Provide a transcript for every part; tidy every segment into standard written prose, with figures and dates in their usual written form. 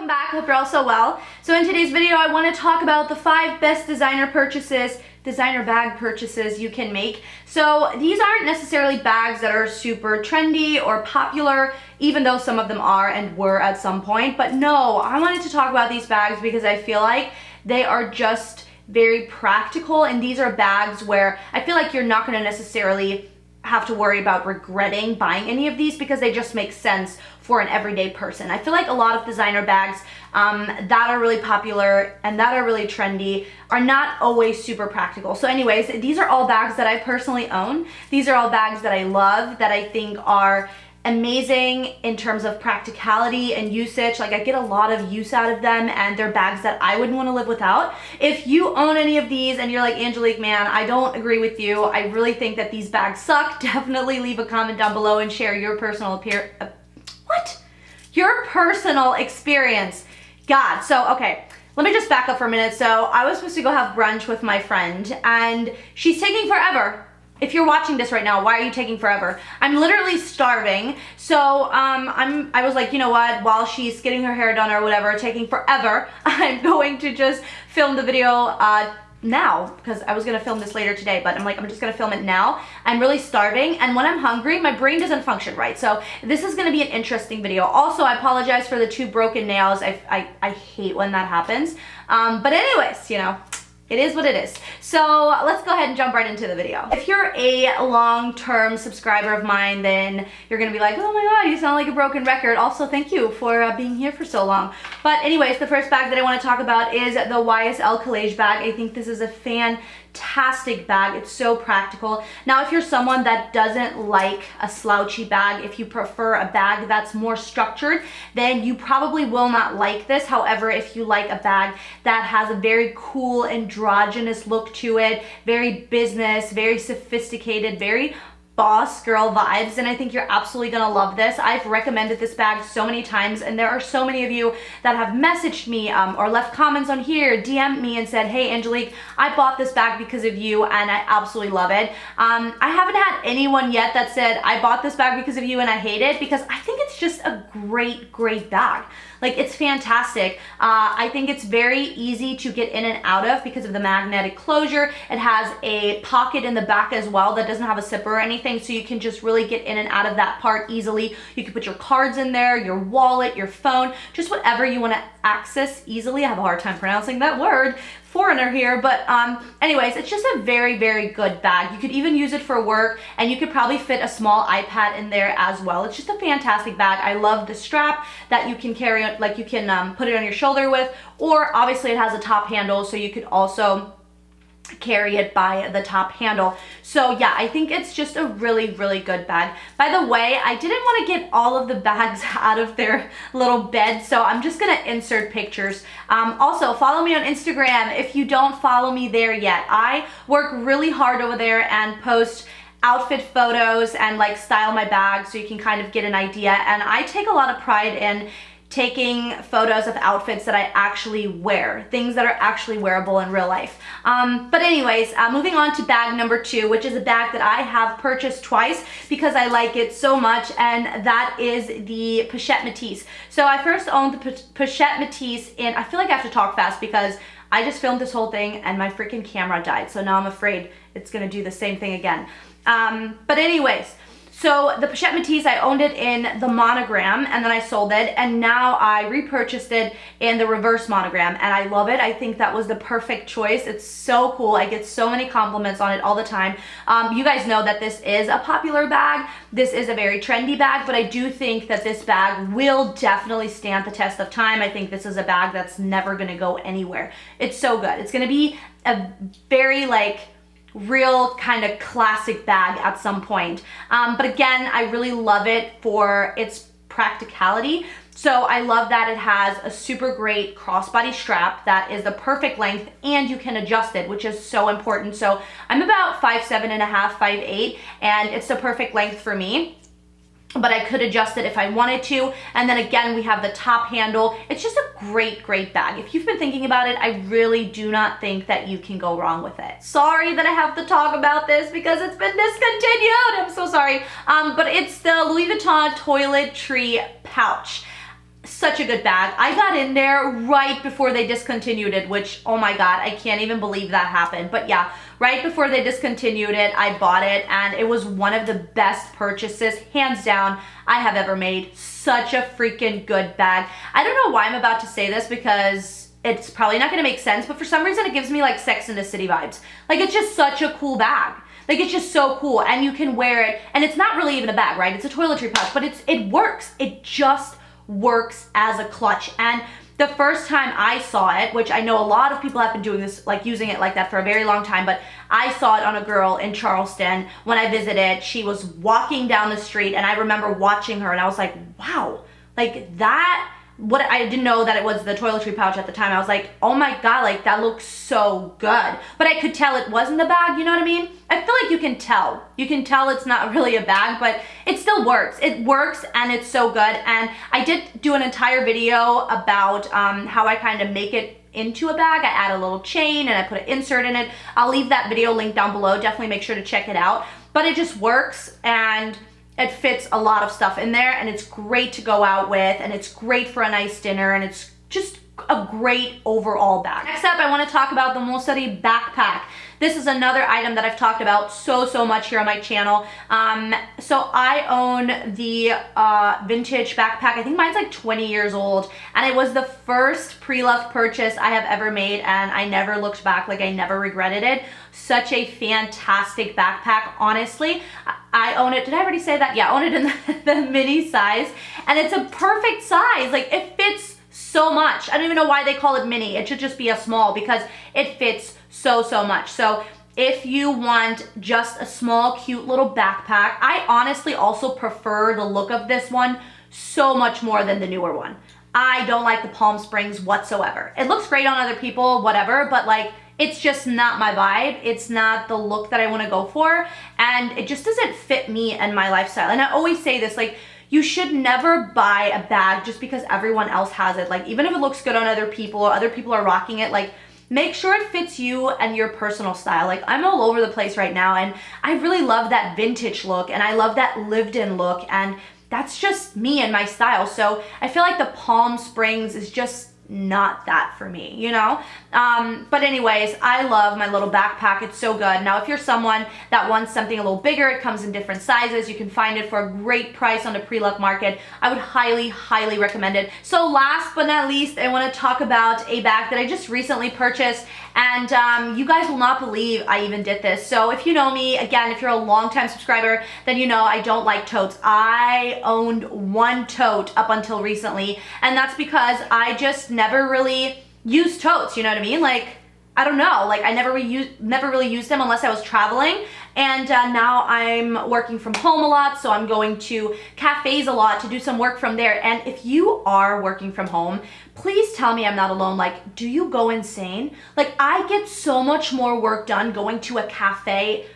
welcome back. Hope you're all so well. So in today's video, I want to talk about the 5 best designer bag purchases you can make. So these aren't necessarily bags that are super trendy or popular, even though some of them are and were at some point. But no, I wanted to talk about these bags because I feel like they are just very practical, and these are bags where I feel like you're not going to necessarily have to worry about regretting buying any of these because they just make sense for an everyday person. I feel like a lot of designer bags that are really popular and that are really trendy are not always super practical. So anyways, these are all bags that I personally own. These are all bags that I love, that I think are amazing in terms of practicality and usage. Like, I get a lot of use out of them, and they're bags that I wouldn't want to live without. If you own any of these and you're like, Angelique, man, I don't agree with you, I really think that these bags suck, definitely leave a comment down below and share your personal experience. God. So okay, let me just back up for a minute. So I was supposed to go have brunch with my friend, and she's taking forever. If you're watching this right now, why are you taking forever? I'm literally starving. So I was like, you know what, while she's getting her hair done or whatever, taking forever, I'm going to just film the video now, because I was gonna film this later today, but I'm like, I'm just gonna film it now. I'm really starving, and when I'm hungry, my brain doesn't function right. So this is gonna be an interesting video. Also, I apologize for the 2 broken nails. I hate when that happens. But anyways, you know, it is what it is. So let's go ahead and jump right into the video. If you're a long-term subscriber of mine, then you're gonna be like, oh my god, you sound like a broken record. Also, thank you for being here for so long. But anyways, the first bag that I want to talk about is the YSL Collage bag. I think this is a fantastic bag. It's so practical. Now, if you're someone that doesn't like a slouchy bag, if you prefer a bag that's more structured, then you probably will not like this. However, if you like a bag that has a very cool androgynous look to it, very business, very sophisticated, very boss girl vibes, and I think you're absolutely gonna love this. I've recommended this bag so many times, and there are so many of you that have messaged me or left comments on here, DM'd me and said, hey Angelique, I bought this bag because of you and I absolutely love it. I haven't had anyone yet that said I bought this bag because of you and I hate it, because I think it's just a great bag. Like, it's fantastic. I think it's very easy to get in and out of because of the magnetic closure. It has a pocket in the back as well that doesn't have a zipper or anything, so you can just really get in and out of that part easily. You can put your cards in there, your wallet, your phone, just whatever you want to access easily. I have a hard time pronouncing that word. Foreigner here, but anyways, it's just a very good bag. You could even use it for work, and you could probably fit a small iPad in there as well. It's just a fantastic bag. I love the strap that you can carry, like you can put it on your shoulder with, or obviously it has a top handle, so you could also carry it by the top handle. So yeah, I think it's just a really good bag. By the way, I didn't want to get all of the bags out of their little bed, so I'm just gonna insert pictures. Also, follow me on Instagram if you don't follow me there yet. I work really hard over there and post outfit photos and like style my bag, so you can kind of get an idea, and I take a lot of pride in taking photos of outfits that I actually wear, things that are actually wearable in real life. But anyways, moving on to bag number 2, which is a bag that I have purchased twice because I like it so much, and that is the Pochette Métis. So I first owned the Pochette Métis in, I feel like I have to talk fast because I just filmed this whole thing and my freaking camera died, so now I'm afraid it's gonna do the same thing again. But anyways, so the Pochette Métis, I owned it in the monogram, and then I sold it, and now I repurchased it in the reverse monogram, and I love it. I think that was the perfect choice. It's so cool. I get so many compliments on it all the time. You guys know that this is a popular bag. This is a very trendy bag, but I do think that this bag will definitely stand the test of time. I think this is a bag that's never gonna go anywhere. It's so good. It's gonna be a very real kind of classic bag at some point. But again, I really love it for its practicality. So I love that it has a super great crossbody strap that is the perfect length, and you can adjust it, which is so important. So I'm about 5'7.5", 5'8", and it's the perfect length for me. But I could adjust it if I wanted to. And then again, we have the top handle. It's just a great bag. If you've been thinking about it, I really do not think that you can go wrong with it. Sorry that I have to talk about this because it's been discontinued. I'm so sorry. But it's the Louis Vuitton toiletry pouch. such a good bag. I got in there right before they discontinued it, which, oh my God, I can't even believe that happened. But yeah, right before they discontinued it, I bought it, and it was one of the best purchases, hands down, I have ever made. Such a freaking good bag. I don't know why I'm about to say this, because it's probably not gonna make sense, but for some reason it gives me like Sex and the City vibes. Like, it's just such a cool bag. Like, it's just so cool, and you can wear it, and it's not really even a bag, right? It's a toiletry pouch, but it works. It just works as a clutch. And the first time I saw it, which I know a lot of people have been doing this, like using it like that for a very long time, but I saw it on a girl in Charleston when I visited. She was walking down the street, and I remember watching her, and I was like, wow, like that, what, I didn't know that it was the toiletry pouch at the time. I was like, oh my God, like that looks so good. But I could tell it wasn't a bag, you know what I mean? I feel like you can tell. You can tell it's not really a bag, but it still works. It works, and it's so good. And I did do an entire video about how I kind of make it into a bag. I add a little chain and I put an insert in it. I'll leave that video link down below. Definitely make sure to check it out. But it just works, and it fits a lot of stuff in there, and it's great to go out with, and it's great for a nice dinner, and it's just a great overall bag. Next up, I want to talk about the Mosari backpack. This is another item that I've talked about so much here on my channel. So I own the vintage backpack. I think mine's like 20 years old, and it was the first pre-loved purchase I have ever made, and I never looked back. Like, I never regretted it. Such a fantastic backpack, honestly. I own it, did I already say that? Yeah, I own it in the mini size, and it's a perfect size. Like, it fits so much. I don't even know why they call it mini. It should just be a small, because it fits so much. So if you want just a small, cute little backpack, I honestly also prefer the look of this one so much more than the newer one. I don't like the Palm Springs whatsoever. It looks great on other people, whatever, but like, it's just not my vibe. It's not the look that I want to go for, and it just doesn't fit me and my lifestyle. And I always say this, like, you should never buy a bag just because everyone else has it. Like, even if it looks good on other people or other people are rocking it, like, make sure it fits you and your personal style. Like, I'm all over the place right now, and I really love that vintage look, and I love that lived-in look, and that's just me and my style. So I feel like the Palm Springs is just not that for me, you know? But anyways, I love my little backpack. It's so good. Now, if you're someone that wants something a little bigger, it comes in different sizes. You can find it for a great price on the pre-loved market. I would highly recommend it. So last but not least, I want to talk about a bag that I just recently purchased, and you guys will not believe I even did this. So if you know me, again, if you're a longtime subscriber, then you know I don't like totes. I owned one tote up until recently, and that's because I just never really used totes, you know what I mean? Like, I don't know, like, I never really used them unless I was traveling. And now I'm working from home a lot, so I'm going to cafes a lot to do some work from there. And if you are working from home, please tell me I'm not alone. Like, do you go insane? Like, I get so much more work done going to a cafe,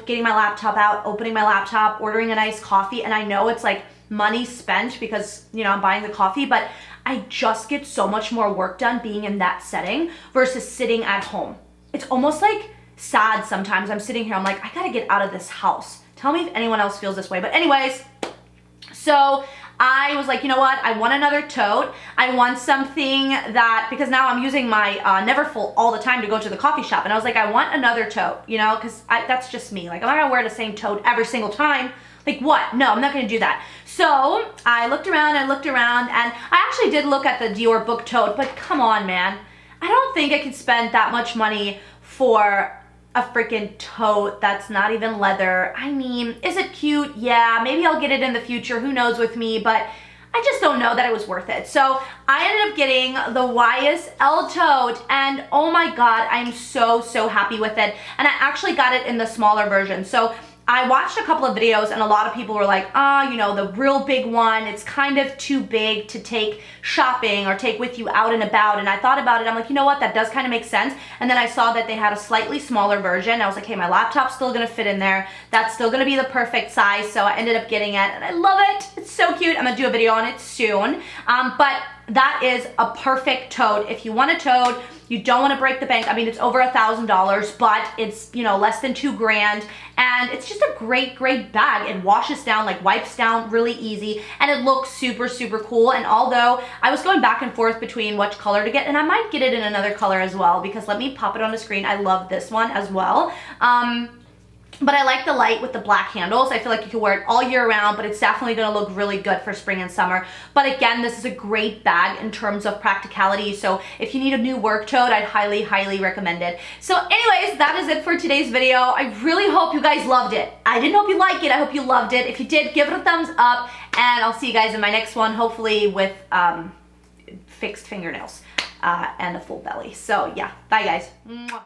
getting my laptop out, opening my laptop, ordering a nice coffee, and I know it's like money spent because, you know, I'm buying the coffee, but I just get so much more work done being in that setting versus sitting at home. It's almost like sad sometimes. I'm sitting here, I'm like, I gotta get out of this house. Tell me if anyone else feels this way. But anyways, so I was like, you know what? I want another tote. I want something that, because now I'm using my Neverfull all the time to go to the coffee shop. And I was like, I want another tote, you know, because that's just me. Like, I'm not gonna wear the same tote every single time. Like, what? No, I'm not gonna do that. So I looked around, and I actually did look at the Dior book tote, but come on, man. I don't think I could spend that much money for a freaking tote that's not even leather. I mean, is it cute? Yeah, maybe I'll get it in the future, who knows with me, but I just don't know that it was worth it. So I ended up getting the YSL tote, and oh my God, I'm so happy with it. And I actually got it in the smaller version. So I watched a couple of videos, and a lot of people were like, you know, the real big one, it's kind of too big to take shopping or take with you out and about. And I thought about it, I'm like, you know what, that does kind of make sense. And then I saw that they had a slightly smaller version. I was like, hey, my laptop's still gonna fit in there. That's still gonna be the perfect size. So I ended up getting it, and I love it. It's so cute. I'm gonna do a video on it soon. But that is a perfect tote. If you want a tote, you don't want to break the bank. I mean, it's over $1,000, but it's, you know, less than $2,000. And it's just a great, great bag. It washes down, like wipes down really easy. And it looks super, super cool. And although I was going back and forth between which color to get, and I might get it in another color as well, because let me pop it on the screen. I love this one as well. But I like the light with the black handles. I feel like you can wear it all year round, but it's definitely gonna look really good for spring and summer. But again, this is a great bag in terms of practicality. So if you need a new work tote, I'd highly, highly recommend it. So anyways, that is it for today's video. I really hope you guys loved it. I didn't hope you liked it. I hope you loved it. If you did, give it a thumbs up, and I'll see you guys in my next one, hopefully with fixed fingernails and a full belly. So yeah, bye guys. Mwah.